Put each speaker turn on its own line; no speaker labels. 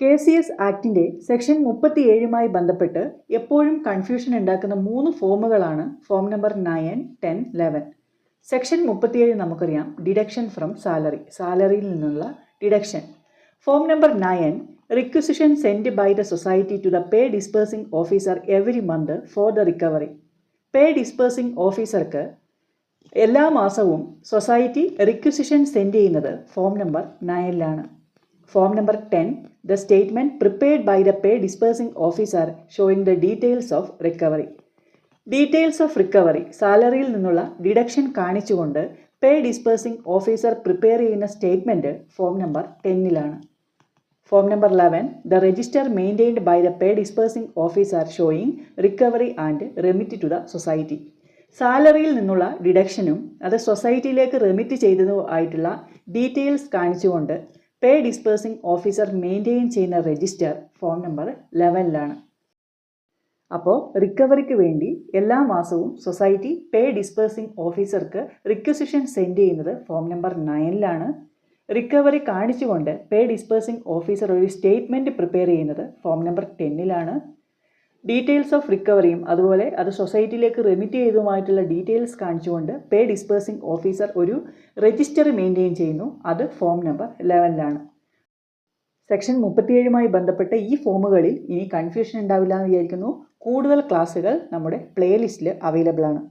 KCS ആക്ടിൻ്റെ section 37മായി ബന്ധപ്പെട്ട് എപ്പോഴും confusion ഉണ്ടാക്കുന്ന 3 ഫോമുകളാണ് ഫോം നമ്പർ 9, 10, 11. സെക്ഷൻ 37 നമുക്കറിയാം, ഡിഡക്ഷൻ ഫ്രം സാലറി, സാലറിയിൽ നിന്നുള്ള deduction. Form number 9, requisition send by the society to the pay dispersing officer every month for the recovery. Pay disbursing ഓഫീസർക്ക് എല്ലാ മാസവും society requisition send ചെയ്യുന്നത് ഫോം നമ്പർ 9ലാണ്. Form number 10, the statement prepared by the pay dispersing officer showing the details of recovery. Details of recovery, സാലറിയിൽ നിന്നുള്ള deduction കാണിച്ചുകൊണ്ട് pay dispersing officer prepare ചെയ്യുന്ന statement form number 10ലാണ്. Form number 11, the register maintained by the pay dispersing officer showing recovery and remit to the society. സാലറിയിൽ നിന്നുള്ള ഡിഡക്ഷനും അത് സൊസൈറ്റിയിലേക്ക് remit ചെയ്തതും ആയിട്ടുള്ള ഡീറ്റെയിൽസ് കാണിച്ചുകൊണ്ട് പേ ഡിസ്പേഴ്സിംഗ് ഓഫീസർ മെയിൻറ്റെയിൻ ചെയ്യുന്ന രജിസ്റ്റർ ഫോം നമ്പർ 11ലാണ്. അപ്പോൾ റിക്കവറിക്ക് വേണ്ടി എല്ലാ മാസവും സൊസൈറ്റി പേ ഡിസ്പേഴ്സിംഗ് ഓഫീസർക്ക് റിക്വസിഷൻ സെൻഡ് ചെയ്യുന്നത് ഫോം നമ്പർ 9ലാണ്. റിക്കവറി കാണിച്ചുകൊണ്ട് പേ ഡിസ്പേഴ്സിംഗ് ഓഫീസർ ഒരു സ്റ്റേറ്റ്മെൻറ്റ് പ്രിപ്പയർ ചെയ്യുന്നത് ഫോം നമ്പർ 10ലാണ്. ഡീറ്റെയിൽസ് ഓഫ് റിക്കവറിയും അതുപോലെ അത് സൊസൈറ്റിയിലേക്ക് റെമിറ്റ് ചെയ്തതുമായിട്ടുള്ള ഡീറ്റെയിൽസ് കാണിച്ചുകൊണ്ട് പേ ഡിസ്പേഴ്സിംഗ് ഓഫീസർ ഒരു രജിസ്റ്റർ മെയിൻറ്റെയിൻ ചെയ്യുന്നു, അത് ഫോം നമ്പർ 11ലാണ്. സെക്ഷൻ 37മായി ബന്ധപ്പെട്ട ഈ ഫോമുകളിൽ ഇനി കൺഫ്യൂഷൻ ഉണ്ടാവില്ല എന്ന് വിചാരിക്കുന്നു. കൂടുതൽ ക്ലാസ്സുകൾ നമ്മുടെ പ്ലേലിസ്റ്റിൽ അവൈലബിൾ ആണ്.